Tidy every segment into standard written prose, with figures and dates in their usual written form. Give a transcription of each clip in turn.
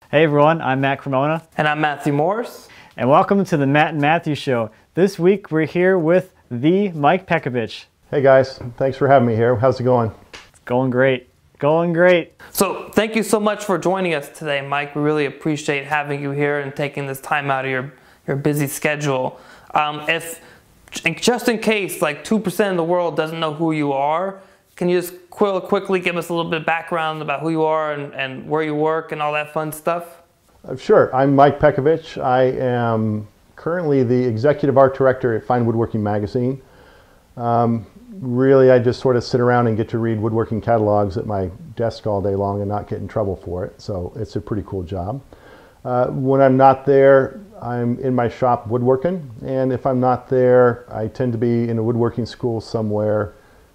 Hey everyone, I'm Matt Cremona. And I'm Matthew Morris. And welcome to the Matt and Matthew Show. This week we're here with the Mike Pekovich. Hey guys, thanks for having me here. How's it going? It's going great. Going great. So thank you so much for joining us today, Mike. We really appreciate having you here and taking this time out of your busy schedule. Just in case like 2% of the world doesn't know who you are, can you just quickly give us a little bit of background about who you are and where you work and all that fun stuff? Sure. I'm Mike Pekovich. I am currently the Executive Art Director at Fine Woodworking magazine. Really, I just sort of sit around and get to read woodworking catalogs at my desk all day long and not get in trouble for it. So it's a pretty cool job. When I'm not there, I'm in my shop woodworking. And if I'm not there, I tend to be in a woodworking school somewhere,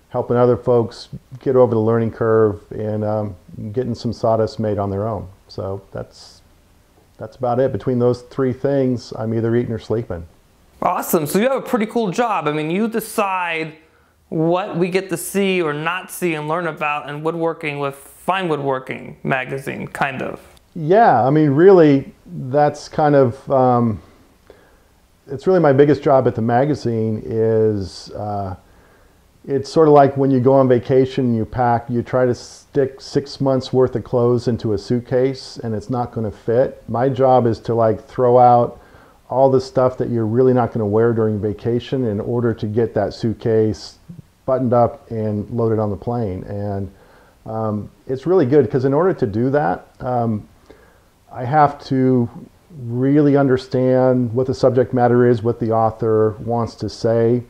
helping other folks get over the learning curve and getting some sawdust made on their own. So that's about it. Between those three things, I'm either eating or sleeping. Awesome. So you have a pretty cool job. I mean, you decide what we get to see or not see and learn about in woodworking with Fine Woodworking magazine, kind of. Yeah, I mean, really, that's kind of, it's really my biggest job at the magazine is, it's sort of like when you go on vacation, you pack, you try to stick 6 months worth of clothes into a suitcase and it's not going to fit. My job is to like throw out all the stuff that you're really not going to wear during vacation in order to get that suitcase buttoned up and loaded on the plane. And it's really good because in order to do that, I have to really understand what the subject matter is, what the author wants to say,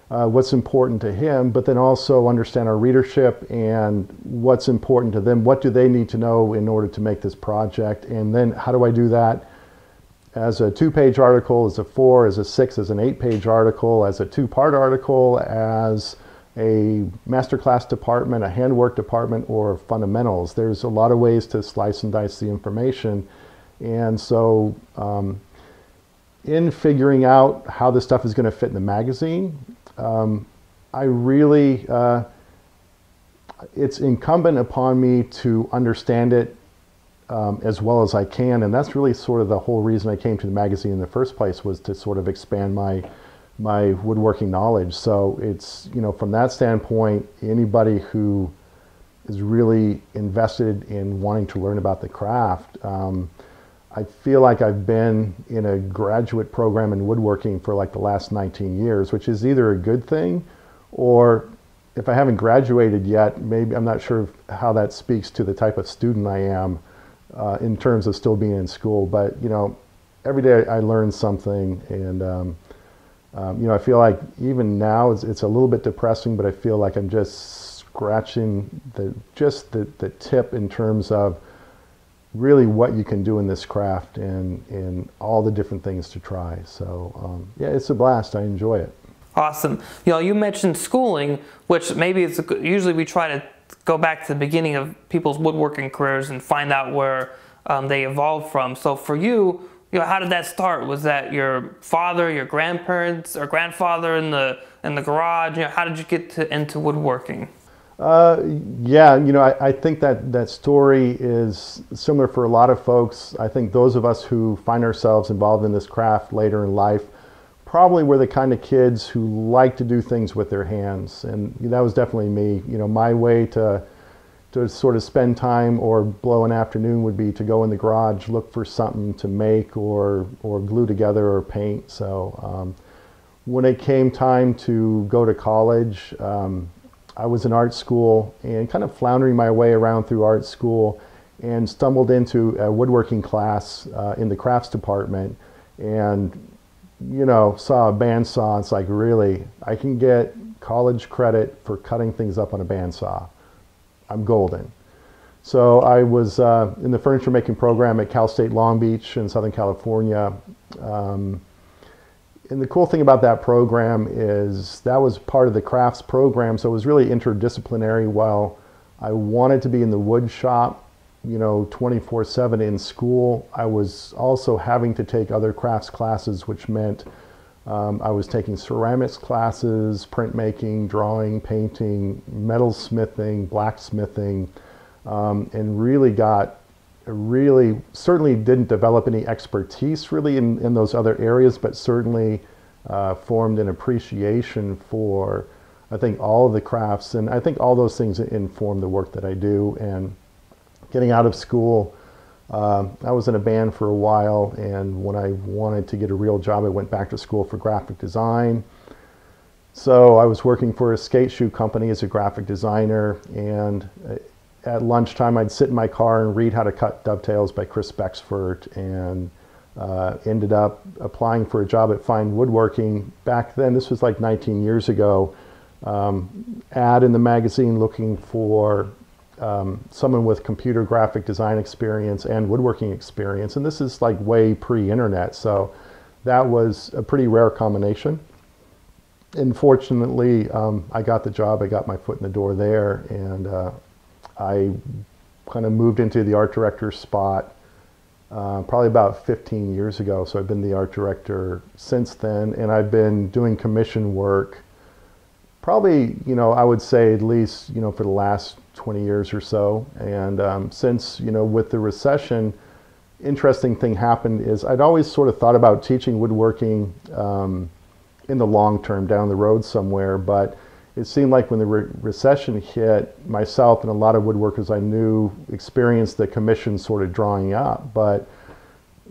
what's important to him, but then also understand our readership and what's important to them. What do they need to know in order to make this project? And then how do I do that as a 2-page article, as a 4, as a 6, as an 8-page article, as a 2-part article, as a masterclass department, a handwork department, or fundamentals. There's a lot of ways to slice and dice the information. And so in figuring out how this stuff is going to fit in the magazine, I really, it's incumbent upon me to understand it as well as I can. And that's really sort of the whole reason I came to the magazine in the first place, was to sort of expand my woodworking knowledge. So it's, you know, from that standpoint, anybody who is really invested in wanting to learn about the craft, I feel like I've been in a graduate program in woodworking for like the last 19 years, which is either a good thing, or if I haven't graduated yet, maybe I'm not sure how that speaks to the type of student I am in terms of still being in school. But, you know, every day I learn something, and you know, I feel like even now it's a little bit depressing, but I feel like I'm just scratching the tip in terms of really what you can do in this craft and all the different things to try. So yeah, it's a blast. I enjoy it. Awesome. You know, you mentioned schooling, which maybe it's usually we try to go back to the beginning of people's woodworking careers and find out where they evolved from. So for you, you know, how did that start? Was that your father, your grandparents, or grandfather in the garage? You know, how did you get into woodworking? Yeah, you know, I think that story is similar for a lot of folks. I think those of us who find ourselves involved in this craft later in life probably were the kind of kids who like to do things with their hands, and that was definitely me. You know, my way to sort of spend time or blow an afternoon would be to go in the garage, look for something to make or glue together or paint. So when it came time to go to college, I was in art school and kind of floundering my way around through art school and stumbled into a woodworking class in the crafts department, and, you know, saw a bandsaw. It's like, really, I can get college credit for cutting things up on a bandsaw. I'm golden. So I was in the furniture making program at Cal State Long Beach in Southern California. And the cool thing about that program is that was part of the crafts program, so it was really interdisciplinary. While I wanted to be in the wood shop, you know, 24/7 in school, I was also having to take other crafts classes, which meant I was taking ceramics classes, printmaking, drawing, painting, metalsmithing, blacksmithing, and really got really certainly didn't develop any expertise really in those other areas, but certainly formed an appreciation for, I think, all of the crafts, and I think all those things inform the work that I do. And getting out of school, I was in a band for a while, and when I wanted to get a real job, I went back to school for graphic design. So I was working for a skate shoe company as a graphic designer, and at lunchtime I'd sit in my car and read How to Cut Dovetails by Chris Bexford, and ended up applying for a job at Fine Woodworking. Back then, this was like 19 years ago, ad in the magazine looking for someone with computer graphic design experience and woodworking experience, and this is like way pre-internet, so that was a pretty rare combination. And fortunately, I got the job, I got my foot in the door there, and I kind of moved into the art director spot probably about 15 years ago. So I've been the art director since then, and I've been doing commission work probably, I would say at least, for the last 20 years or so. And since, with the recession, interesting thing happened is I'd always sort of thought about teaching woodworking in the long term down the road somewhere, but it seemed like when the recession hit, myself and a lot of woodworkers I knew experienced the commission sort of drawing up. But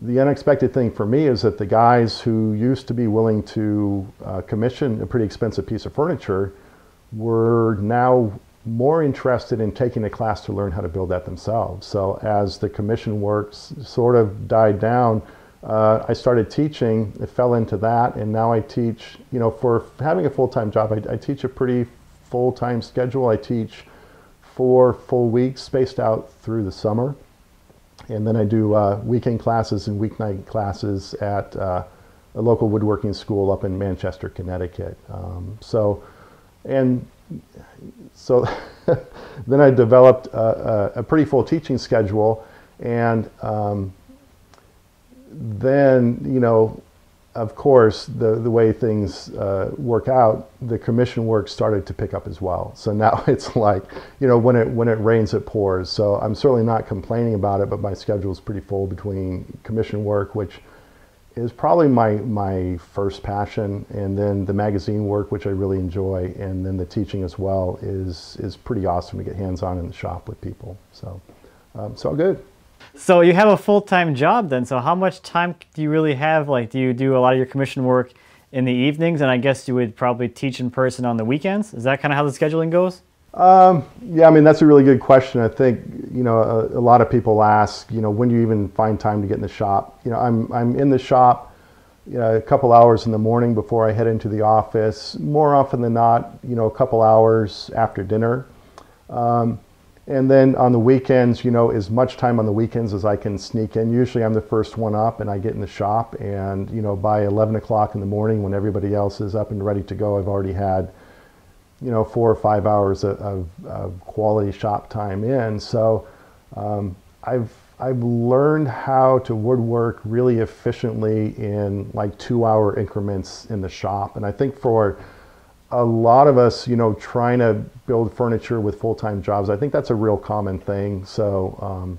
the unexpected thing for me is that the guys who used to be willing to commission a pretty expensive piece of furniture were now more interested in taking a class to learn how to build that themselves. So as the commission work sort of died down, I started teaching. It fell into that, and now I teach, for having a full-time job, I teach a pretty full-time schedule. I teach 4 full weeks spaced out through the summer, and then I do weekend classes and weeknight classes at a local woodworking school up in Manchester, Connecticut. So then I developed a pretty full teaching schedule, and then, of course, the way things work out, the commission work started to pick up as well. So now it's like, when it rains, it pours. So I'm certainly not complaining about it, but my schedule is pretty full between commission work, which is probably my first passion, and then the magazine work, which I really enjoy, and then the teaching as well is pretty awesome to get hands-on in the shop with people. So it's all good. So you have a full-time job then, so how much time do you really have? Like, do you do a lot of your commission work in the evenings, and I guess you would probably teach in person on the weekends? Is that kind of how the scheduling goes? Yeah, I mean, that's a really good question. I think, a lot of people ask, when do you even find time to get in the shop? I'm in the shop a couple hours in the morning before I head into the office. More often than not, a couple hours after dinner. And then on the weekends, as much time on the weekends as I can sneak in. Usually I'm the first one up, and I get in the shop, and by 11 o'clock in the morning, when everybody else is up and ready to go, I've already had 4 or 5 hours of quality shop time in. So I've learned how to woodwork really efficiently in like 2-hour increments in the shop, and I think for a lot of us, trying to build furniture with full-time jobs, I think that's a real common thing. So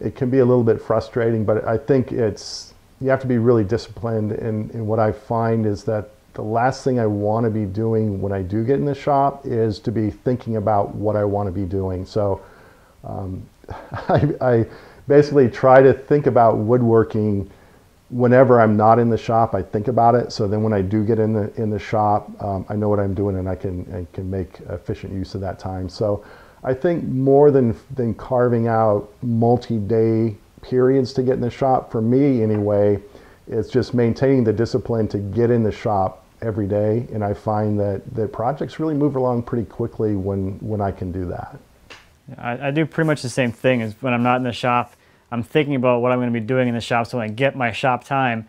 it can be a little bit frustrating, but I think you have to be really disciplined. And what I find is that the last thing I want to be doing when I do get in the shop is to be thinking about what I want to be doing. So I basically try to think about woodworking whenever I'm not in the shop. I think about it, so then when I do get in the shop, I know what I'm doing, and I can make efficient use of that time. So I think more than carving out multi-day periods to get in the shop, for me anyway, it's just maintaining the discipline to get in the shop every day, and I find that projects really move along pretty quickly when I can do that. I do pretty much the same thing. As when I'm not in the shop, I'm thinking about what I'm going to be doing in the shop, so when I get my shop time,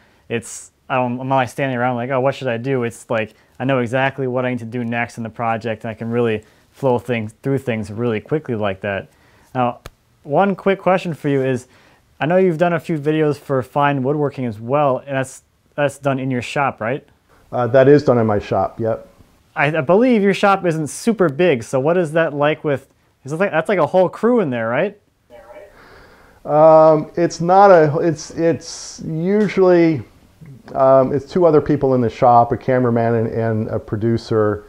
I'm not like standing around like, oh, what should I do? It's like I know exactly what I need to do next in the project, and I can really flow through things really quickly like that. Now, one quick question for you is, I know you've done a few videos for Fine Woodworking as well, and that's done in your shop, right? That is done in my shop, yep. I believe your shop isn't super big, so what is that like with, that's like a whole crew in there, right? It's not a, it's usually, it's two other people in the shop, a cameraman and a producer.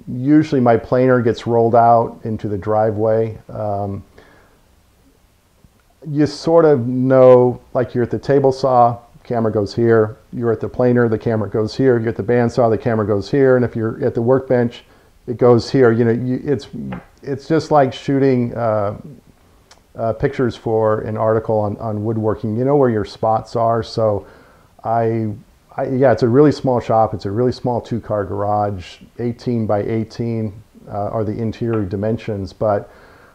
Usually my planer gets rolled out into the driveway. You sort of know, like you're at the table saw, camera goes here. You're at the planer, the camera goes here. You're at the bandsaw, the camera goes here. And if you're at the workbench, it goes here. You know, it's just like shooting pictures for an article on woodworking. You know where your spots are. So yeah, it's a really small shop. It's a really small two-car garage. 18 by 18 are the interior dimensions, but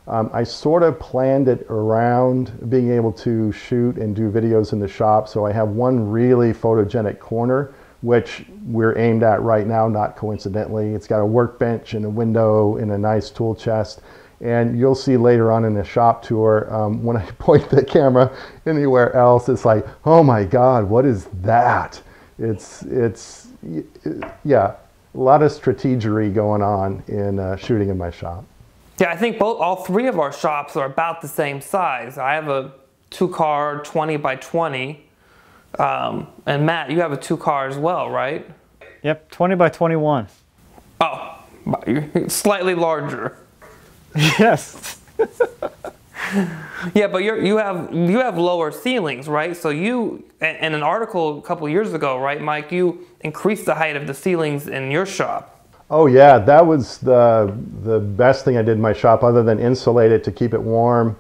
I sort of planned it around being able to shoot and do videos in the shop. So I have one really photogenic corner, which we're aimed at right now, not coincidentally. It's got a workbench and a window and a nice tool chest. And you'll see later on in the shop tour, when I point the camera anywhere else, it's like, oh my God, what is that? Yeah, a lot of strategery going on in shooting in my shop. Yeah, I think all three of our shops are about the same size. I have a two-car 20 by 20, and Matt, you have a two-car as well, right? Yep, 20 by 21. Oh, slightly larger. Yes. Yeah, but you have lower ceilings, right? So you, in an article a couple years ago, right, Mike, you increased the height of the ceilings in your shop. Oh yeah, that was the best thing I did in my shop, other than insulate it to keep it warm,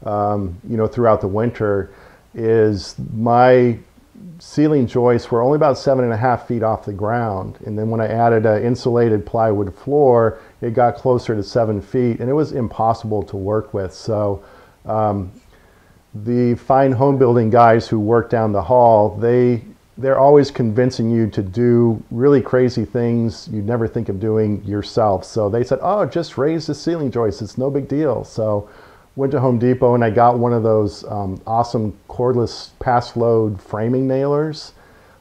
you know, throughout the winter. Is my ceiling joists were only about 7.5 feet off the ground, and then when I added an insulated plywood floor, it got closer to 7 feet, and it was impossible to work with. So the fine home building guys who work down the hall, they're always convincing you to do really crazy things you'd never think of doing yourself. So they said, oh, just raise the ceiling joist, it's no big deal. So went to Home Depot and I got one of those awesome cordless pass load framing nailers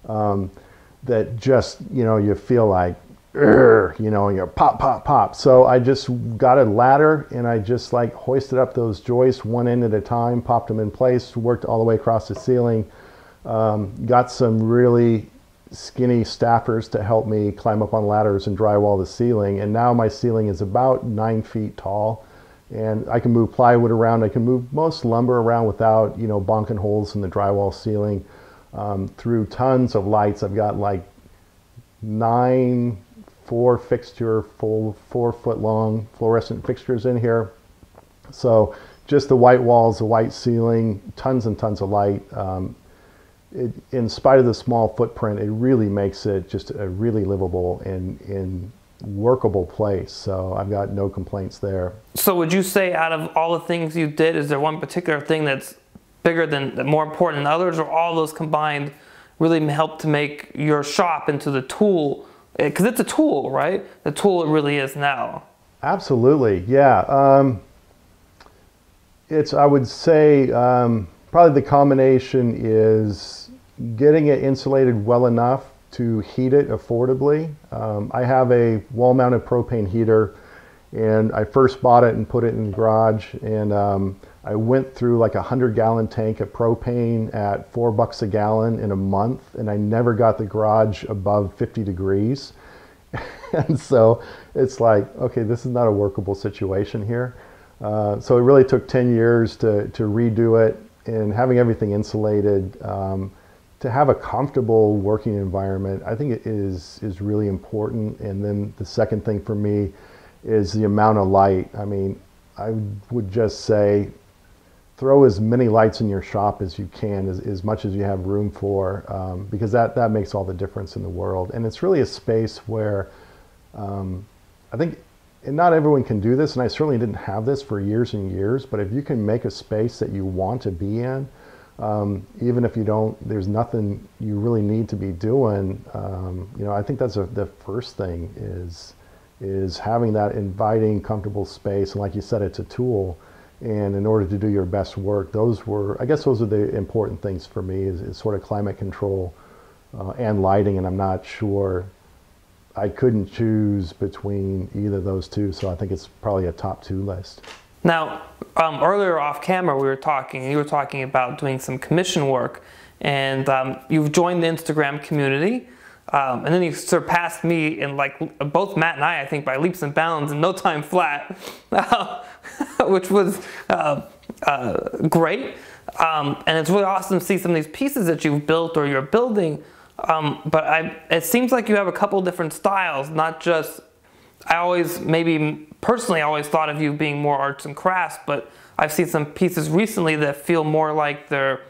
that just, you know, you feel like, you know, you're pop, pop, pop. So I just got a ladder and I just like hoisted up those joists one end at a time, popped them in place, worked all the way across the ceiling. Got some really skinny staffers to help me climb up on ladders and drywall the ceiling. And now my ceiling is about 9 feet tall. And I can move plywood around. I can move most lumber around without, you know, bonking holes in the drywall ceiling. Through tons of lights, I've got like 9 4-fixture, full 4-foot long fluorescent fixtures in here. So just the white walls, the white ceiling, tons and tons of light. In spite of the small footprint, it really makes it just a really livable and workable place. So I've got no complaints there. So would you say, out of all the things you did, is there one particular thing that's bigger than, more important than others, or all those combined really help to make your shop into the tool? Because it's a tool, right? The tool it really is now. Absolutely, yeah. I would say, probably the combination is getting it insulated well enough to heat it affordably. I have a wall-mounted propane heater, and I first bought it and put it in the garage, and I went through like 100-gallon tank of propane at $4 a gallon in a month, and I never got the garage above 50 degrees. And so it's like, okay, this is not a workable situation here. So it really took 10 years to redo it, and having everything insulated, to have a comfortable working environment, I think it is really important. And then the second thing for me is the amount of light. I mean, I would just say throw as many lights in your shop as you can, as much as you have room for, because that makes all the difference in the world. And it's really a space where I think, and not everyone can do this, and I certainly didn't have this for years and years, but if you can make a space that you want to be in, even if you don't, there's nothing you really need to be doing, you know, I think that's the first thing is having that inviting, comfortable space. And like you said, it's a tool. And in order to do your best work, I guess those are the important things for me, is sort of climate control and lighting. And I'm not sure, I couldn't choose between either of those two. So I think it's probably a top 2 list. Now, earlier off camera, you were talking about doing some commission work, and you've joined the Instagram community, and then you surpassed me in, like, both Matt and I think by leaps and bounds in no time flat, which was great. And it's really awesome to see some of these pieces that you've built or you're building. But it seems like you have a couple different styles, not just, I always thought of you being more arts and crafts, but I've seen some pieces recently that feel more like they're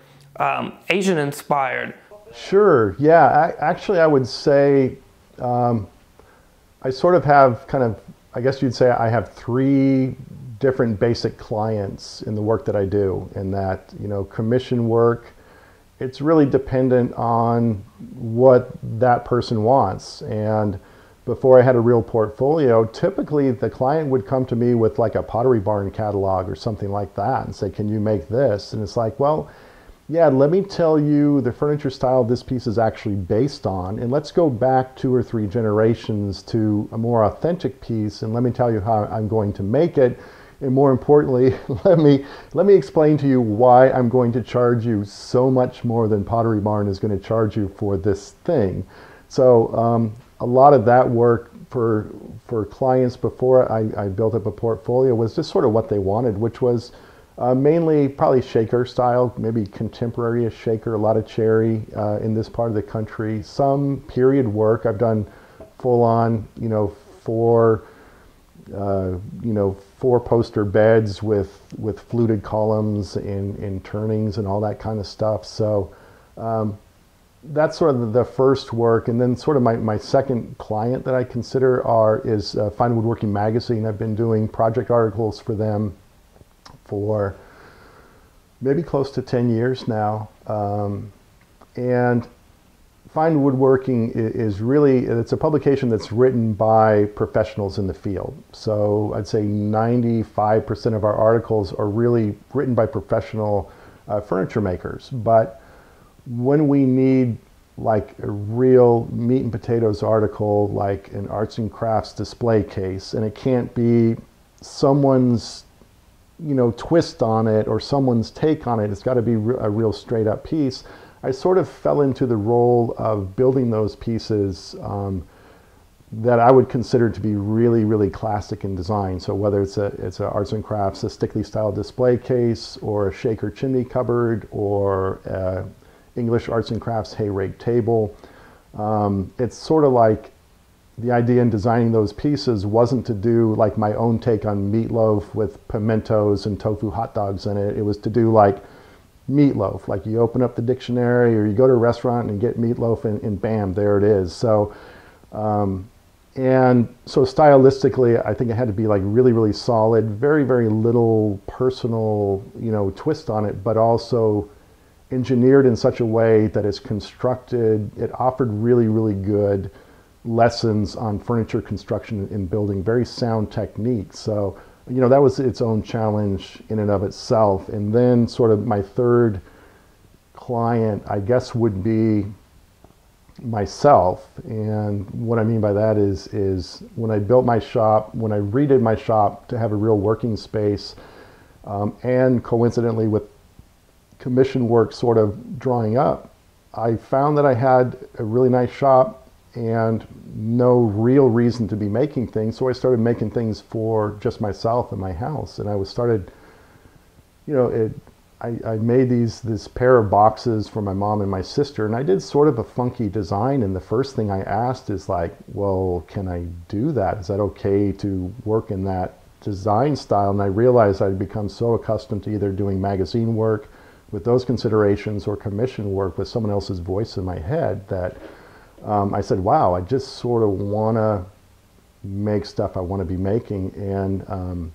Asian inspired. Sure, yeah, actually I would say I sort of have I guess you'd say I have 3 different basic clients in the work that I do, and that, commission work, it's really dependent on what that person wants. And before I had a real portfolio, typically the client would come to me with like a Pottery Barn catalog or something like that and say, can you make this? And it's like, well, yeah, let me tell you the furniture style this piece is actually based on, and let's go back 2 or 3 generations to a more authentic piece, and let me tell you how I'm going to make it. And more importantly, let me explain to you why I'm going to charge you so much more than Pottery Barn is going to charge you for this thing. So a lot of that work for clients before I built up a portfolio was just sort of what they wanted, which was mainly probably shaker style, maybe contemporary-ish shaker, a lot of cherry in this part of the country. Some period work. I've done full-on, 4 poster beds with fluted columns and turnings and all that kind of stuff. So that's sort of the first work. And then sort of my second client that I consider is Fine Woodworking Magazine. I've been doing project articles for them for maybe close to 10 years now. And Fine Woodworking is really, it's a publication that's written by professionals in the field. So I'd say 95% of our articles are really written by professional furniture makers. But when we need like a real meat and potatoes article, like an arts and crafts display case, and it can't be someone's twist on it or someone's take on it, it's got to be a real straight up piece. I sort of fell into the role of building those pieces that I would consider to be really, really classic in design. So whether it's a arts and crafts, a Stickley style display case, or a shaker chimney cupboard, or English arts and crafts hay rake table, it's sort of like the idea in designing those pieces wasn't to do like my own take on meatloaf with pimentos and tofu hot dogs in it. It was to do like meatloaf, like you open up the dictionary or you go to a restaurant and get meatloaf and bam, there it is. So and so stylistically, I think it had to be like really, really solid, very, very little personal, twist on it, but also engineered in such a way that it's constructed, it offered really, really good lessons on furniture construction and building, very sound techniques. So, that was its own challenge in and of itself. And then sort of my third client, I guess, would be myself. And what I mean by that is when I built my shop, when I redid my shop to have a real working space, and coincidentally with commission work sort of drawing up, I found that I had a really nice shop and no real reason to be making things. So I started making things for just myself in my house. And I I made this pair of boxes for my mom and my sister, and I did sort of a funky design. And the first thing I asked is like, well, can I do that? Is that okay to work in that design style? And I realized I'd become so accustomed to either doing magazine work with those considerations or commission work with someone else's voice in my head that I said, wow, I just sort of want to make stuff I want to be making. And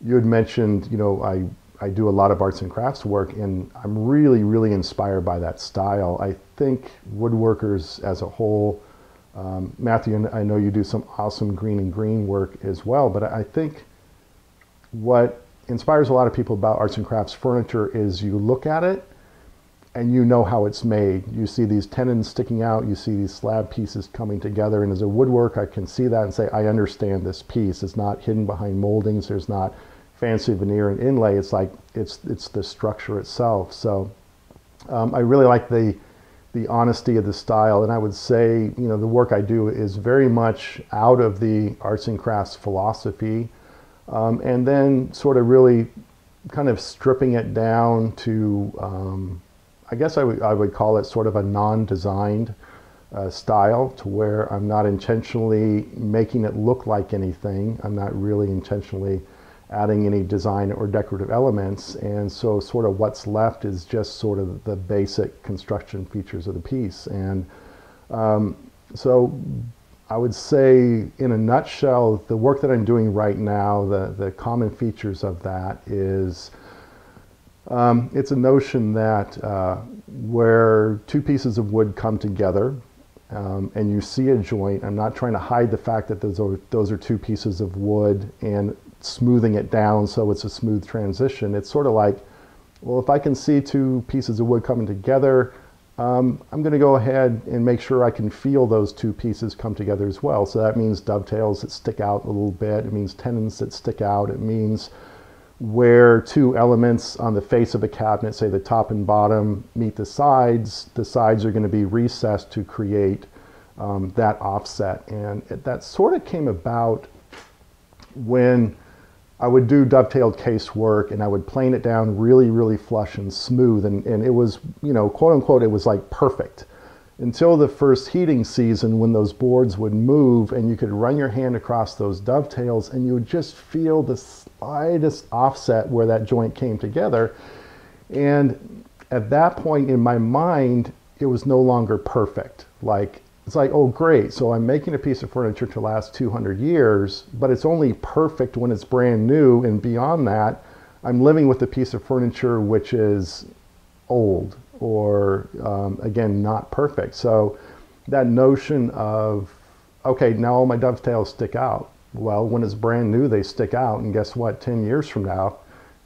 you had mentioned, I do a lot of arts and crafts work, and I'm really, really inspired by that style. I think woodworkers as a whole, Matthew, I know you do some awesome green and green work as well, but I think what inspires a lot of people about arts and crafts furniture is you look at it and you know how it's made. You see these tenons sticking out, you see these slab pieces coming together, and as a woodworker I can see that and say, I understand this piece. It's not hidden behind moldings, there's not fancy veneer and inlay. It's like it's the structure itself. So I really like the honesty of the style, and I would say, you know, the work I do is very much out of the arts and crafts philosophy, and then sort of really kind of stripping it down to, I guess I would call it sort of a non-designed style, to where I'm not intentionally making it look like anything. I'm not really intentionally adding any design or decorative elements, and so sort of what's left is just sort of the basic construction features of the piece. And so I would say, in a nutshell, the work that I'm doing right now, the common features of that is it's a notion that where two pieces of wood come together, and you see a joint, I'm not trying to hide the fact that those are two pieces of wood and smoothing it down so it's a smooth transition. It's sort of like, well, if I can see two pieces of wood coming together, I'm going to go ahead and make sure I can feel those two pieces come together as well. So that means dovetails that stick out a little bit. It means tenons that stick out. It means where two elements on the face of a cabinet, say the top and bottom, meet the sides are going to be recessed to create that offset. And that sort of came about when I would do dovetailed case work, and I would plane it down really, really flush and smooth. And it was, you know, quote unquote, it was like perfect. Until the first heating season, when those boards would move and you could run your hand across those dovetails and you would just feel the slightest offset where that joint came together. And at that point in my mind, it was no longer perfect. Like, it's like, oh great, so I'm making a piece of furniture to last 200 years, but it's only perfect when it's brand new, and beyond that, I'm living with a piece of furniture which is old, or again, not perfect. So that notion of, okay, now all my dovetails stick out. Well, when it's brand new, they stick out, and guess what? 10 years from now,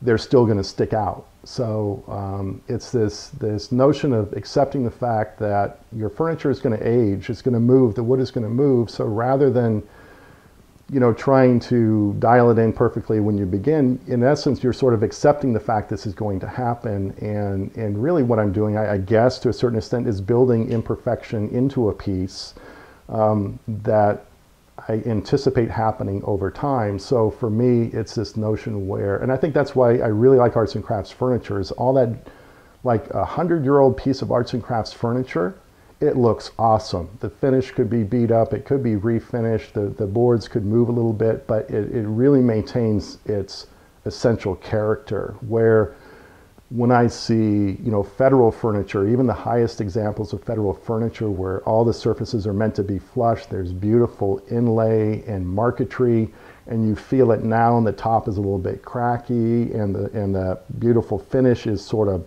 they're still going to stick out. So it's this notion of accepting the fact that your furniture is going to age, it's going to move, the wood is going to move. So rather than, you know, trying to dial it in perfectly when you begin, in essence, you're sort of accepting the fact this is going to happen. And really what I'm doing, I guess, to a certain extent, is building imperfection into a piece that I anticipate happening over time. So for me, it's this notion where, and I think that's why I really like arts and crafts furniture, is all that, like 100-year-old piece of arts and crafts furniture, it looks awesome. The finish could be beat up, it could be refinished, the boards could move a little bit, but it really maintains its essential character. Where when I see, you know, federal furniture, even the highest examples of federal furniture where all the surfaces are meant to be flush, there's beautiful inlay and marquetry, and you feel it now, and the top is a little bit cracky, and the beautiful finish is sort of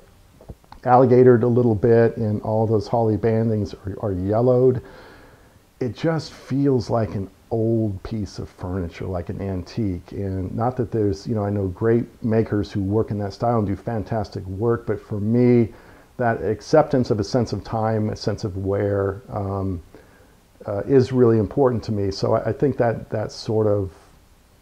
alligatored a little bit, and all those holly bandings are yellowed. It just feels like an old piece of furniture, like an antique. And not that there's, you know, I know great makers who work in that style and do fantastic work, but for me, that acceptance of a sense of time, a sense of wear, is really important to me. So I think that sort of,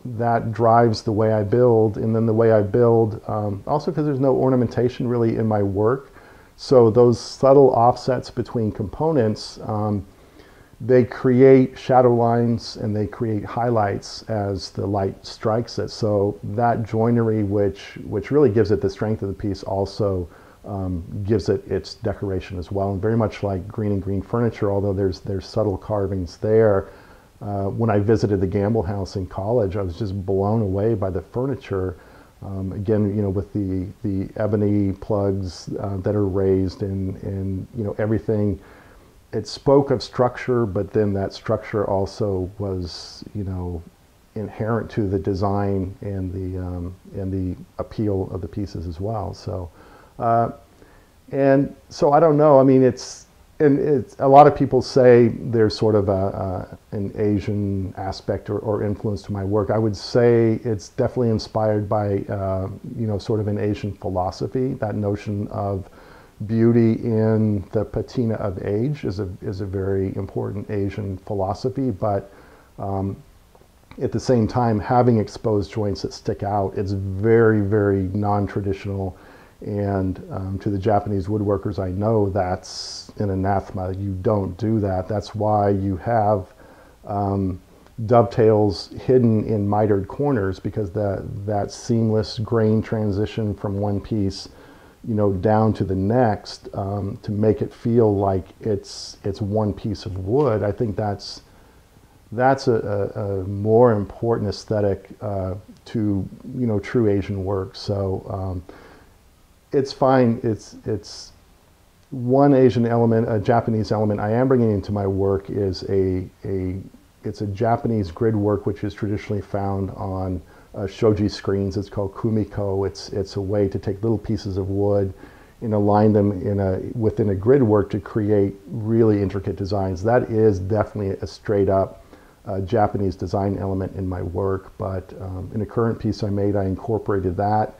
that drives the way I build. And then the way I build, also because there's no ornamentation really in my work, so those subtle offsets between components, they create shadow lines and they create highlights as the light strikes it. So that joinery, which really gives it the strength of the piece, also gives it its decoration as well. And very much like green and green furniture, although there's subtle carvings there. When I visited the Gamble House in college, I was just blown away by the furniture. Again, you know, with the ebony plugs that are raised, and you know, everything. It spoke of structure, but then that structure also was, you know, inherent to the design and the appeal of the pieces as well. So, and so I don't know. I mean, it's a lot of people say there's sort of an Asian aspect or influence to my work. I would say it's definitely inspired by, you know, sort of an Asian philosophy. That notion of beauty in the patina of age is a very important Asian philosophy. But at the same time having exposed joints that stick out. It's very, very non-traditional, and to the Japanese woodworkers I know, that's an anathema. You don't do that. That's why you have dovetails hidden in mitered corners, because that seamless grain transition from one piece, you know, down to the next, to make it feel like it's one piece of wood. I think that's a more important aesthetic to, you know, true Asian work. So it's fine. It's one Asian element, a Japanese element I am bringing into my work is it's a Japanese grid work, which is traditionally found on shoji screens. It's called kumiko. It's a way to take little pieces of wood and align them within a grid work to create really intricate designs. That is definitely a straight up Japanese design element in my work. But in a current piece I made, I incorporated that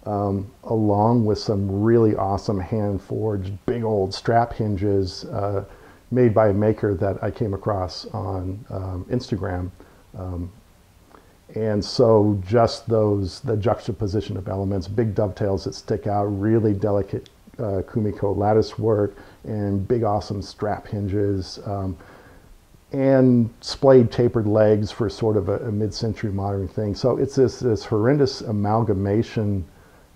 along with some really awesome hand forged big old strap hinges made by a maker that I came across on Instagram. And so just the juxtaposition of elements, big dovetails that stick out, really delicate kumiko lattice work, and big awesome strap hinges, and splayed tapered legs for sort of a mid-century modern thing. So it's this horrendous amalgamation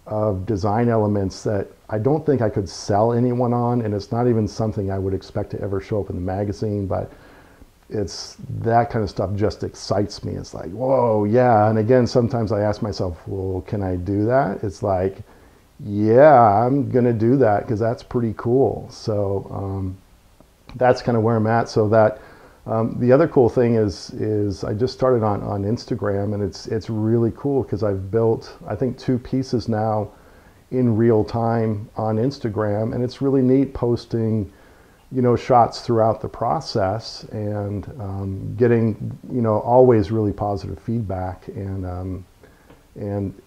of design elements that I don't think I could sell anyone on, and it's not even something I would expect to ever show up in the magazine, but it's that kind of stuff just excites me. It's like, whoa, yeah. And again, sometimes I ask myself, well, can I do that? It's like, yeah, I'm gonna do that because that's pretty cool. So that's kind of where I'm at. So that the other cool thing is I just started on Instagram, and it's really cool because I've built, I think, 2 pieces now in real time on Instagram, and it's really neat posting, you know, shots throughout the process, and getting, you know, always really positive feedback, and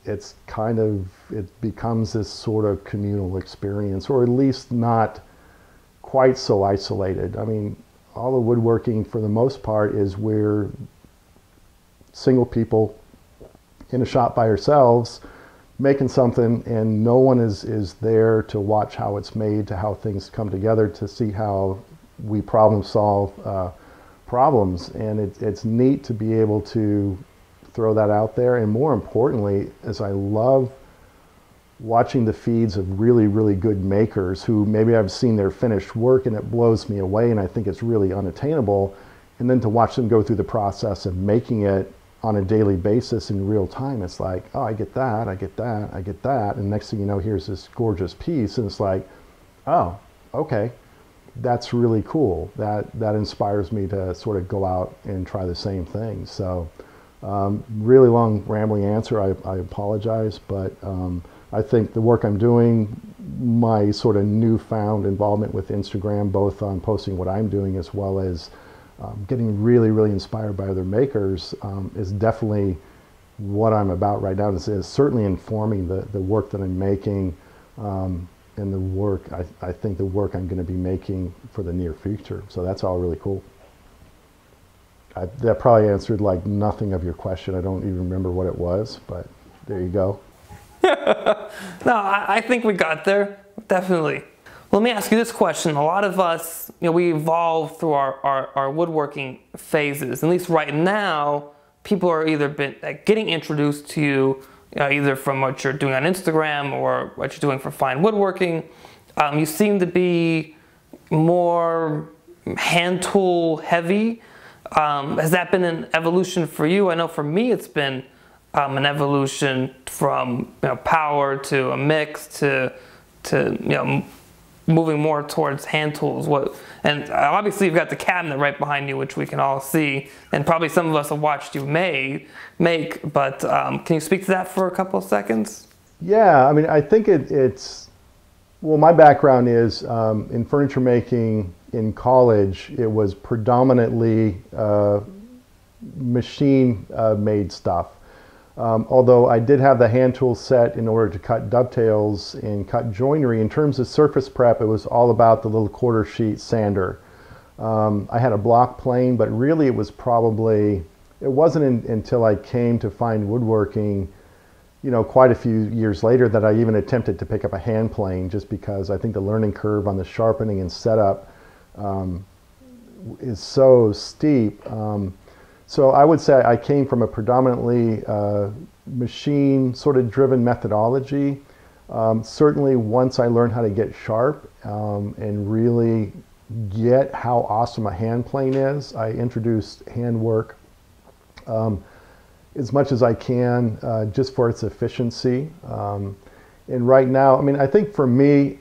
it's kind of, it becomes this sort of communal experience, or at least not quite so isolated. I mean, all the woodworking for the most part is we're single people in a shop by ourselves making something, and no one is there to watch how it's made, to how things come together, to see how we problem solve problems. And it's neat to be able to throw that out there. And more importantly, is I love watching the feeds of really, really good makers who maybe I've seen their finished work and it blows me away and I think it's really unattainable. And then to watch them go through the process of making it on a daily basis in real time, it's like, oh, I get that, I get that, I get that. And next thing you know, here's this gorgeous piece. And it's like, oh, okay, that's really cool. That inspires me to sort of go out and try the same thing. So really long rambling answer, I apologize, but I think the work I'm doing, my sort of newfound involvement with Instagram, both on posting what I'm doing as well as getting really, really inspired by other makers, is definitely what I'm about right now. It's certainly informing the work that I'm making, and the work, I think the work I'm going to be making for the near future. So that's all really cool. That probably answered like nothing of your question. I don't even remember what it was, but there you go. No, I think we got there, definitely. Let me ask you this question. A lot of us, you know, we evolve through our woodworking phases. At least right now, people are either getting introduced to you, either from what you're doing on Instagram or what you're doing for fine woodworking. You seem to be more hand tool heavy. Has that been an evolution for you? I know for me it's been an evolution from power to a mix to moving more towards hand tools. And obviously you've got the cabinet right behind you, which we can all see, and probably some of us have watched you make. But can you speak to that for a couple of seconds? Yeah, I mean, I think it's well, my background is in furniture making. In college, it was predominantly machine made stuff. Although I did have the hand tool set in order to cut dovetails and cut joinery. In terms of surface prep, it was all about the little quarter sheet sander. I had a block plane, but really it was probably it wasn't until I came to find woodworking, quite a few years later, that I even attempted to pick up a hand plane, just because I think the learning curve on the sharpening and setup is so steep. So I would say I came from a predominantly machine sort of driven methodology. Certainly once I learned how to get sharp and really get how awesome a hand plane is, I introduced handwork as much as I can, just for its efficiency. And right now, I mean, I think for me,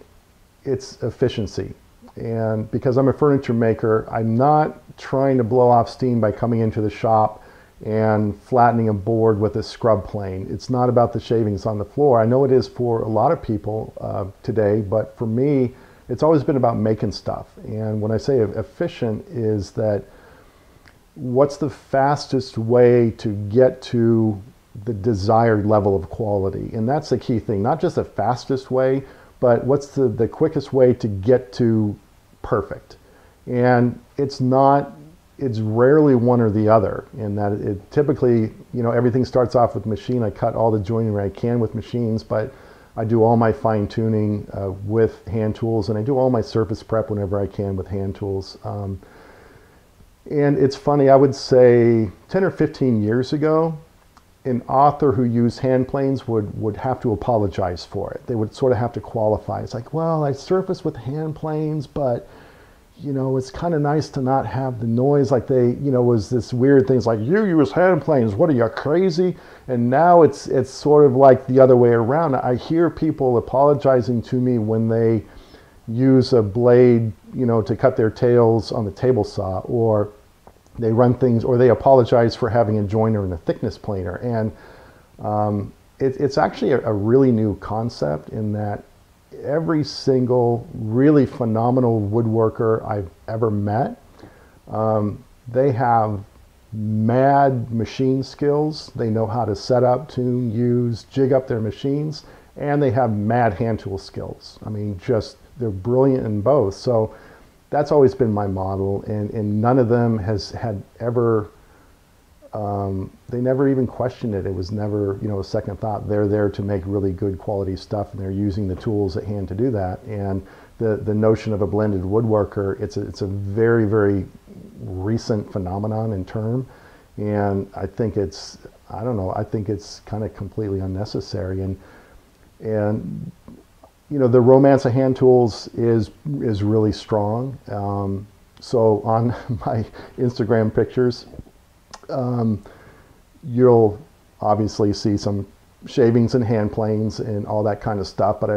it's efficiency. And because I'm a furniture maker, I'm not trying to blow off steam by coming into the shop and flattening a board with a scrub plane. It's not about the shavings on the floor. I know it is for a lot of people today, but for me, it's always been about making stuff. And when I say efficient, is that what's the fastest way to get to the desired level of quality? And that's the key thing, not just the fastest way, but what's the quickest way to get to perfect? And it's rarely one or the other, in that it typically, everything starts off with machine. I cut all the joinery I can with machines, but I do all my fine tuning with hand tools, and I do all my surface prep whenever I can with hand tools. And it's funny, I would say 10 or 15 years ago, an author who used hand planes would have to apologize for it. They would sort of have to qualify. It's like, well, I surface with hand planes, but it's kind of nice to not have the noise. Like was this weird things like, you use hand planes, what are you, crazy? And now it's sort of like the other way around. I hear people apologizing to me when they use a blade, to cut their tails on the table saw, or they run things, or they apologize for having a joiner and a thickness planer. And it's actually a really new concept, in that every single really phenomenal woodworker I've ever met, they have mad machine skills. They know how to set up, tune, use, jig up their machines, and they have mad hand tool skills. I mean, they're brilliant in both. So that's always been my model, and none of them has had ever, they never even questioned it. It was never, a second thought. They're there to make really good quality stuff, and they're using the tools at hand to do that. And the notion of a blended woodworker, it's a very, very recent phenomenon in term, and I think it's kind of completely unnecessary. And the romance of hand tools is really strong. So on my Instagram pictures, you'll obviously see some shavings and hand planes and all that kind of stuff. But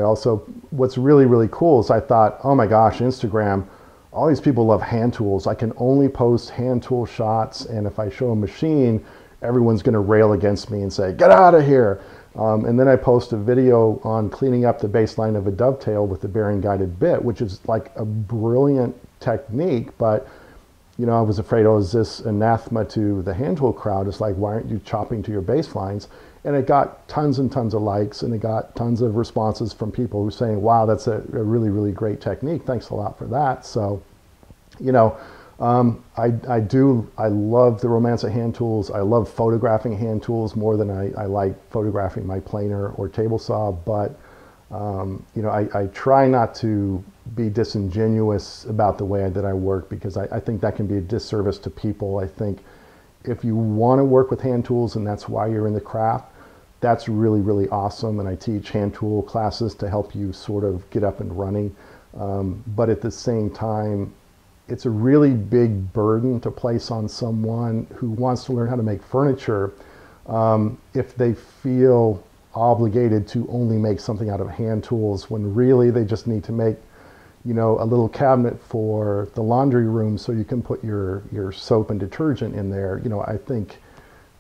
what's really, really cool is I thought, oh my gosh, Instagram, all these people love hand tools. I can only post hand tool shots, and if I show a machine, everyone's going to rail against me and say, get out of here. And then I post a video on cleaning up the baseline of a dovetail with the bearing guided bit, which is like a brilliant technique, but I was afraid, is this anathema to the hand tool crowd? It's like, why aren't you chopping to your baselines? And it got tons and tons of likes, and it got tons of responses from people who were saying, wow, that's a really, really great technique. Thanks a lot for that. So, I love the romance of hand tools. I love photographing hand tools more than I like photographing my planer or table saw. But, I try not to be disingenuous about the way that I work, because I think that can be a disservice to people. I think if you want to work with hand tools and that's why you're in the craft, that's really, really awesome. And I teach hand tool classes to help you sort of get up and running. But at the same time, it's a really big burden to place on someone who wants to learn how to make furniture if they feel obligated to only make something out of hand tools, when really they just need to make a little cabinet for the laundry room so you can put your soap and detergent in there. I think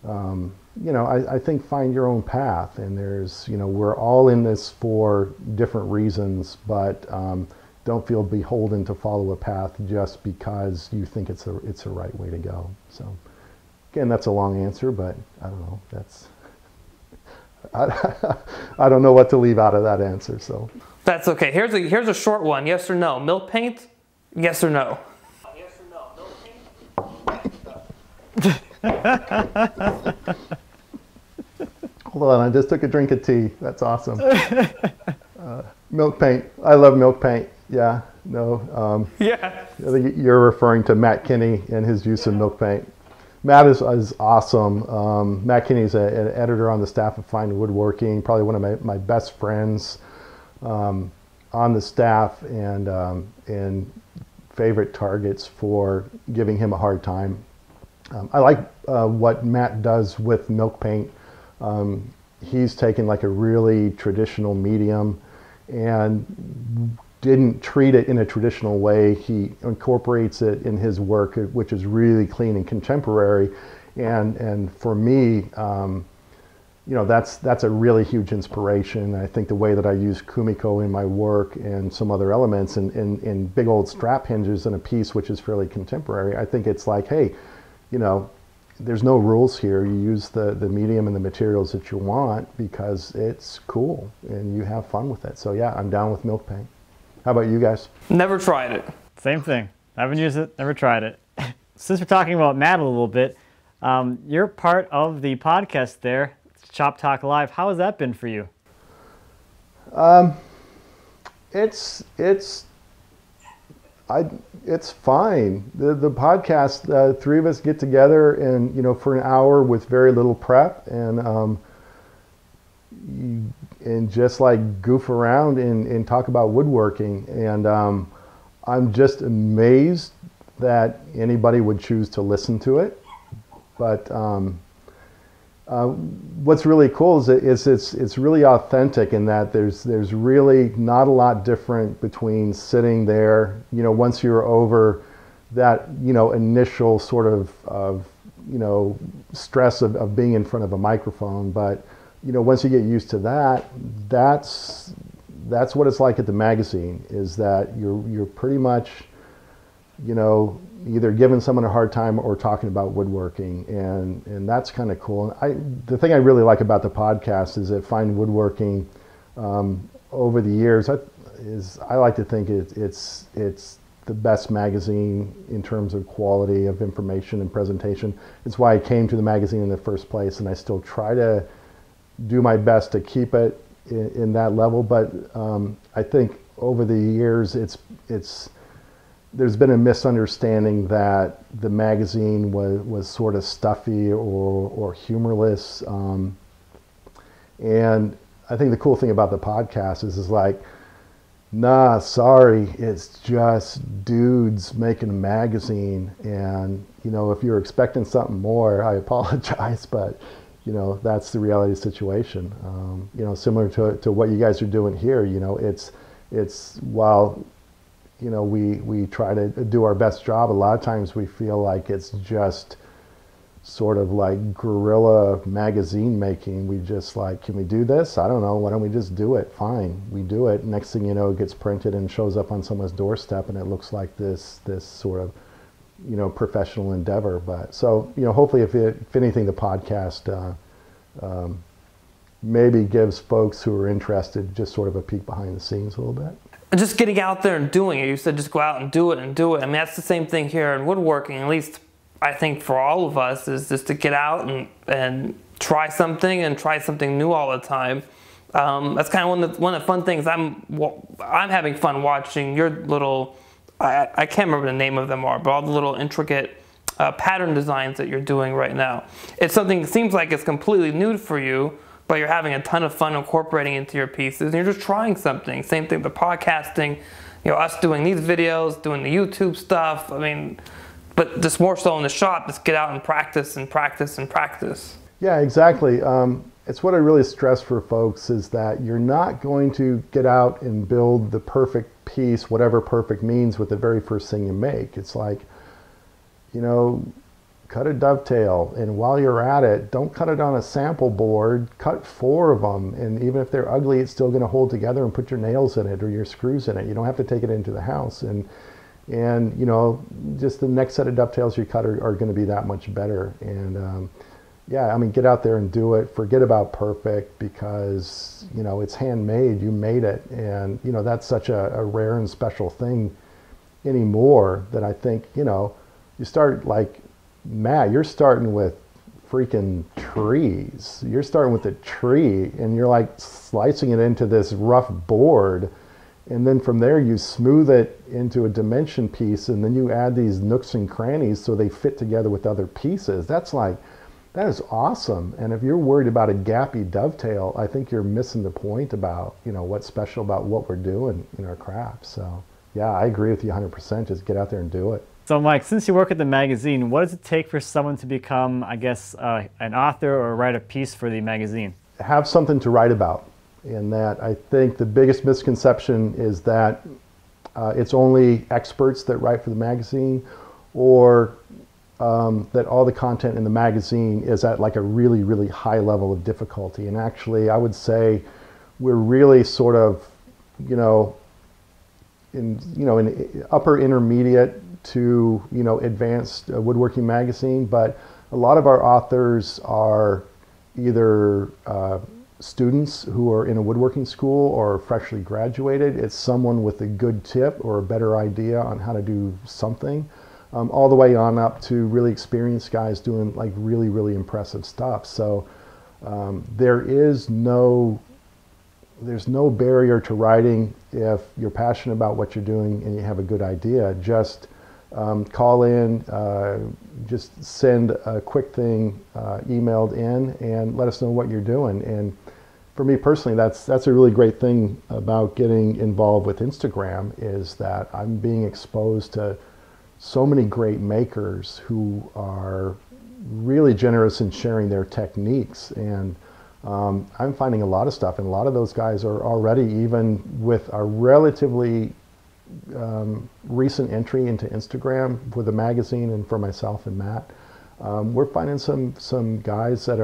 I think find your own path, and there's we're all in this for different reasons, but don't feel beholden to follow a path just because you think it's a right way to go. So again, that's a long answer, but I don't know, I don't know what to leave out of that answer. So that's okay. Here's a short one. Yes or no? Milk paint? Yes or no? Yes or no? Milk paint? Hold on, I just took a drink of tea. That's awesome. Milk paint. I love milk paint. Yeah, no. Yeah. I think you're referring to Matt Kinney and his use of milk paint. Matt is awesome. Matt Kinney is an editor on the staff of Fine Woodworking, probably one of my best friends on the staff, and favorite targets for giving him a hard time. I like what Matt does with milk paint. He's taken like a really traditional medium and didn't treat it in a traditional way. He incorporates it in his work, which is really clean and contemporary. And for me, you know, that's a really huge inspiration. I think the way that I use Kumiko in my work and some other elements in big old strap hinges in a piece which is fairly contemporary, I think it's like, hey, you know, there's no rules here. You use the medium and the materials that you want because it's cool and you have fun with it. So yeah, I'm down with milk paint. How about you guys? Never tried it. Same thing. Haven't used it, never tried it. Since we're talking about Matt a little bit, you're part of the podcast there, Shop Talk Live. How has that been for you? It's fine. The podcast, three of us get together and, you know, for an hour with very little prep and just like goof around and talk about woodworking. And I'm just amazed that anybody would choose to listen to it. But what's really cool is it's really authentic in that there's really not a lot different between sitting there, you know, once you're over that, you know, initial sort of you know, stress of being in front of a microphone. But, you know, once you get used to that, that's what it's like at the magazine, is that you're pretty much, you know, either giving someone a hard time or talking about woodworking, and that's kind of cool. The thing I really like about the podcast is that Fine Woodworking, over the years, I like to think it's the best magazine in terms of quality of information and presentation. It's why I came to the magazine in the first place, and I still try to do my best to keep it in that level. But I think over the years, there's been a misunderstanding that the magazine was sort of stuffy or humorless. And I think the cool thing about the podcast is like, nah, sorry, it's just dudes making a magazine. And, you know, if you're expecting something more, I apologize, but, you know, that's the reality of the situation. You know, similar to what you guys are doing here, you know, it's while, you know, we try to do our best job, a lot of times we feel like it's just sort of like guerrilla magazine making. We just like, can we do this? I don't know. Why don't we just do it? Fine, we do it. Next thing you know, it gets printed and shows up on someone's doorstep, and it looks like this sort of, you know, professional endeavor. But so, you know, hopefully, if anything, the podcast maybe gives folks who are interested just sort of a peek behind the scenes a little bit. Just getting out there and doing it. You said just go out and do it and do it. I mean, that's the same thing here in woodworking, at least I think for all of us, is just to get out and try something new all the time. That's kind of one of the fun things. I'm having fun watching your little, I can't remember the name of them are, but all the little intricate pattern designs that you're doing right now. It's something that seems like it's completely new for you, but you're having a ton of fun incorporating into your pieces, and you're just trying something. Same thing with the podcasting, you know, us doing these videos, doing the YouTube stuff. I mean, but just more so in the shop, just get out and practice and practice and practice. Yeah, exactly. It's what I really stress for folks is that you're not going to get out and build the perfect piece, whatever perfect means, with the very first thing you make. It's like, you know, cut a dovetail, and while you're at it, don't cut it on a sample board, cut 4 of them, and even if they're ugly, it's still going to hold together, and put your nails in it or your screws in it. You don't have to take it into the house, and you know, just the next set of dovetails you cut are going to be that much better. And yeah, I mean, get out there and do it. Forget about perfect, because, you know, it's handmade. You made it, and, you know, that's such a rare and special thing anymore that I think, you know, you start like Matt, you're starting with freaking trees. You're starting with a tree and you're like slicing it into this rough board. And then from there you smooth it into a dimension piece and then you add these nooks and crannies so they fit together with other pieces. That is awesome. And if you're worried about a gappy dovetail, I think you're missing the point about, what's special about what we're doing in our craft. So yeah, I agree with you 100%. Just get out there and do it. So Mike, since you work at the magazine, what does it take for someone to become, I guess, an author or write a piece for the magazine? Have something to write about. In that, I think the biggest misconception is that it's only experts that write for the magazine, or that all the content in the magazine is at like a really, really high level of difficulty. And actually, I would say we're really sort of, in upper intermediate to, advanced woodworking magazine. But a lot of our authors are either students who are in a woodworking school or freshly graduated. It's someone with a good tip or a better idea on how to do something. All the way on up to really experienced guys doing like really, really impressive stuff. So there's no barrier to writing if you're passionate about what you're doing and you have a good idea. Just call in, just send a quick thing emailed in and let us know what you're doing. And for me personally, that's a really great thing about getting involved with Instagram, is that I'm being exposed to so many great makers who are really generous in sharing their techniques. And I'm finding a lot of stuff, and a lot of those guys are already, even with a relatively recent entry into Instagram for the magazine and for myself and Matt, we're finding some guys that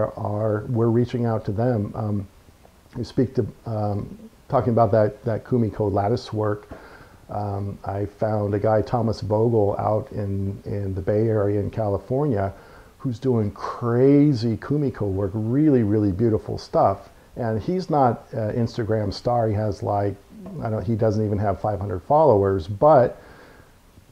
we're reaching out to them. We speak to, talking about that Kumiko lattice work. I found a guy, Thomas Vogel, out in the Bay Area in California, who's doing crazy Kumiko work, really, really beautiful stuff. And he's not an Instagram star. He has he doesn't even have 500 followers, but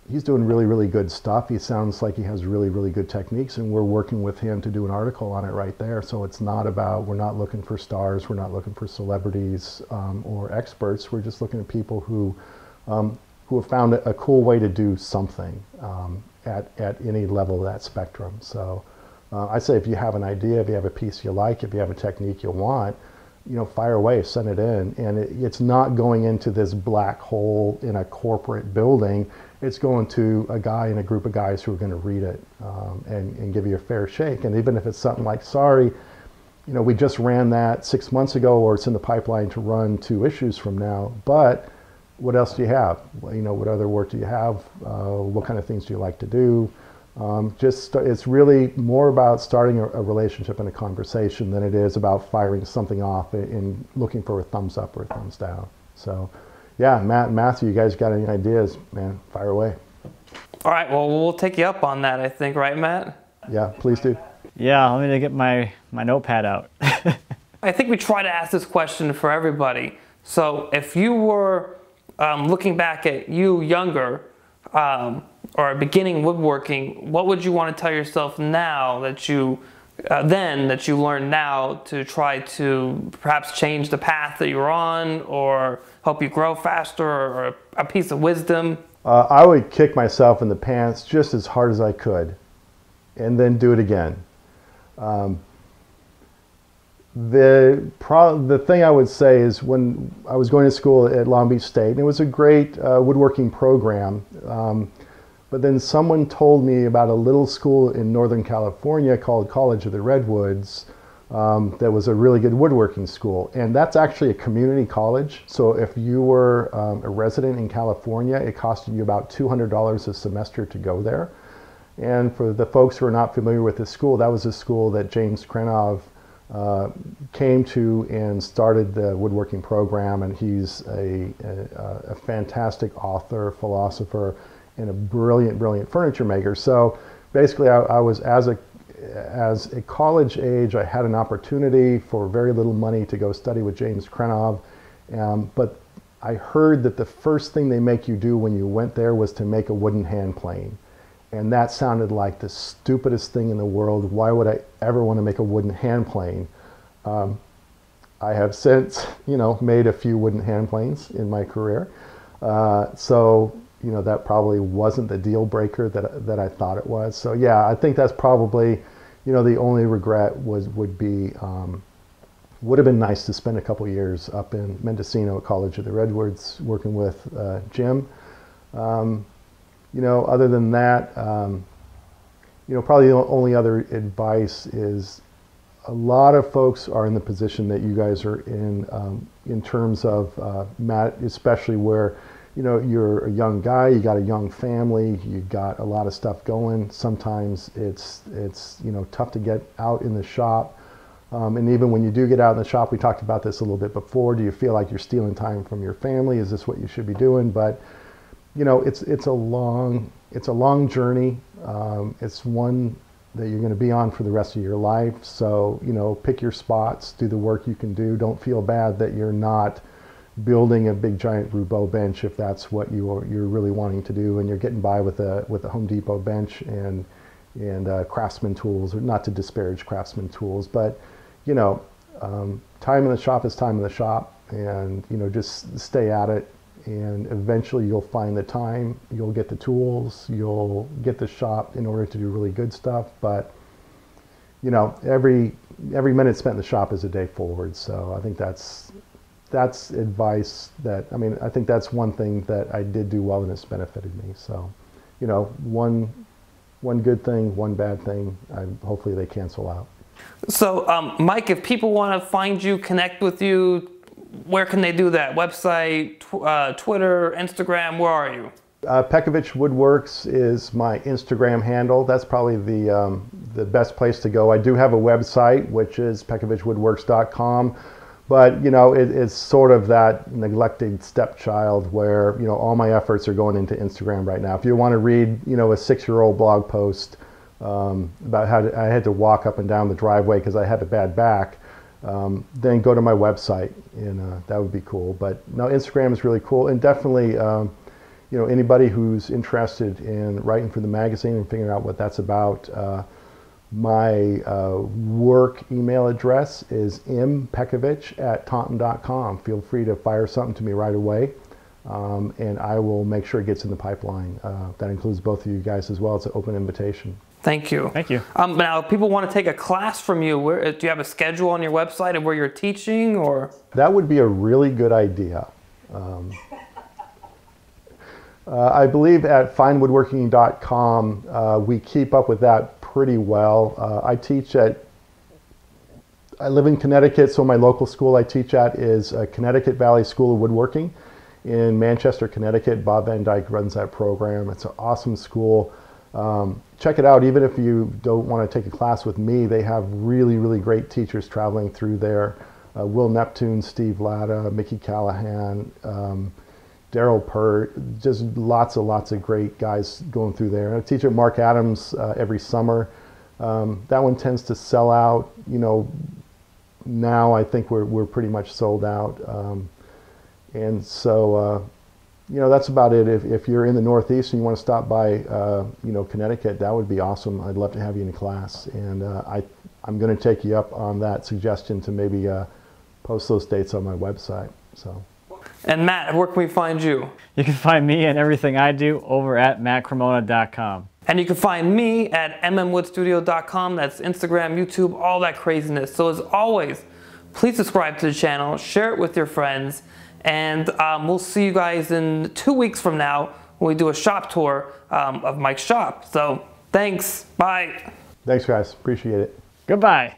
he's doing really, really good stuff. He sounds like he has really, really good techniques, and we're working with him to do an article on it right there. So it's not about, we're not looking for stars, we're not looking for celebrities or experts. We're just looking at people who have found a cool way to do something at any level of that spectrum. So I say, if you have an idea, if you have a piece you like, if you have a technique you want, fire away, send it in. And it's not going into this black hole in a corporate building. It's going to a guy and a group of guys who are going to read it and give you a fair shake. And even if it's something like, sorry, we just ran that 6 months ago, or it's in the pipeline to run 2 issues from now, but what else do you have? What other work do you have? What kind of things do you like to do? It's really more about starting a relationship and a conversation than it is about firing something off and looking for a thumbs up or a thumbs down. So yeah, Matt and Matthew, you guys got any ideas, man, fire away. All right, well, we'll take you up on that, I think, right, Matt? Yeah, please do. Yeah, let me get my notepad out. I think we try to ask this question for everybody. So if you were looking back at you younger, or beginning woodworking, what would you want to tell yourself now that you learned now to try to perhaps change the path that you're on, or help you grow faster, or a piece of wisdom? I would kick myself in the pants just as hard as I could and then do it again. The thing I would say is, when I was going to school at Long Beach State, and it was a great woodworking program, but then someone told me about a little school in Northern California called College of the Redwoods that was a really good woodworking school. And that's actually a community college. So if you were a resident in California, it costed you about $200 a semester to go there. And for the folks who are not familiar with this school, that was a school that James Krenov came to and started the woodworking program. And he's a fantastic author, philosopher, and a brilliant, brilliant furniture maker. So basically, I was, as a college age, I had an opportunity for very little money to go study with James Krenov. But I heard that the first thing they make you do when you went there was to make a wooden hand plane. And that sounded like the stupidest thing in the world. Why would I ever want to make a wooden hand plane? I have since, made a few wooden hand planes in my career. So, that probably wasn't the deal breaker that I thought it was. So yeah, I think that's probably, the only regret would have been nice to spend a couple years up in Mendocino at College of the Redwoods working with Jim. Other than that, probably the only other advice is a lot of folks are in the position that you guys are in terms of especially where, you're a young guy, you got a young family, you got a lot of stuff going. Sometimes it's tough to get out in the shop. And even when you do get out in the shop, we talked about this a little bit before, do you feel like you're stealing time from your family? Is this what you should be doing? But, it's a long journey. It's one that you're going to be on for the rest of your life. So, pick your spots, do the work you can do. Don't feel bad that you're not building a big giant Roubo bench if that's what you're really wanting to do, and you're getting by with a Home Depot bench and Craftsman tools, or not to disparage Craftsman tools, but time in the shop is time in the shop, and just stay at it, and eventually you'll find the time, you'll get the tools, you'll get the shop in order to do really good stuff. But every minute spent in the shop is a day forward. So I think that's advice that, I think that's one thing that I did do well and it's benefited me. So, one good thing, one bad thing, hopefully they cancel out. So, Mike, if people want to find you, connect with you, where can they do that? Website, Twitter, Instagram, where are you? Pekovich Woodworks is my Instagram handle. That's probably the best place to go. I do have a website, which is pekovichwoodworks.com. But, it's sort of that neglected stepchild where, all my efforts are going into Instagram right now. If you want to read, a 6-year-old blog post about how I had to walk up and down the driveway because I had a bad back, then go to my website, and that would be cool. But no, Instagram is really cool. And definitely, anybody who's interested in writing for the magazine and figuring out what that's about, my work email address is mpekovich@taunton.com. Feel free to fire something to me right away, and I will make sure it gets in the pipeline. That includes both of you guys as well. It's an open invitation. Thank you. Thank you. Now, if people want to take a class from you, do you have a schedule on your website of where you're teaching, or? That would be a really good idea. I believe at finewoodworking.com, we keep up with that pretty well. I live in Connecticut, so my local school I teach at is Connecticut Valley School of Woodworking in Manchester, Connecticut. Bob Van Dyke runs that program. It's an awesome school. Check it out. Even if you don't want to take a class with me, they have really, really great teachers traveling through there. Will Neptune, Steve Latta, Mickey Callahan, Daryl Pert, just lots of great guys going through there. I teach at Mark Adams every summer. That one tends to sell out. Now I think we're pretty much sold out. And so, that's about it. If you're in the Northeast and you want to stop by, Connecticut, that would be awesome. I'd love to have you in a class. And I'm going to take you up on that suggestion to maybe post those dates on my website. So. And Matt, where can we find you? You can find me and everything I do over at mattcremona.com. And you can find me at mmwoodstudio.com. That's Instagram, YouTube, all that craziness. So as always, please subscribe to the channel, share it with your friends, and we'll see you guys in 2 weeks from now when we do a shop tour of Mike's shop. So thanks. Bye. Thanks, guys. Appreciate it. Goodbye.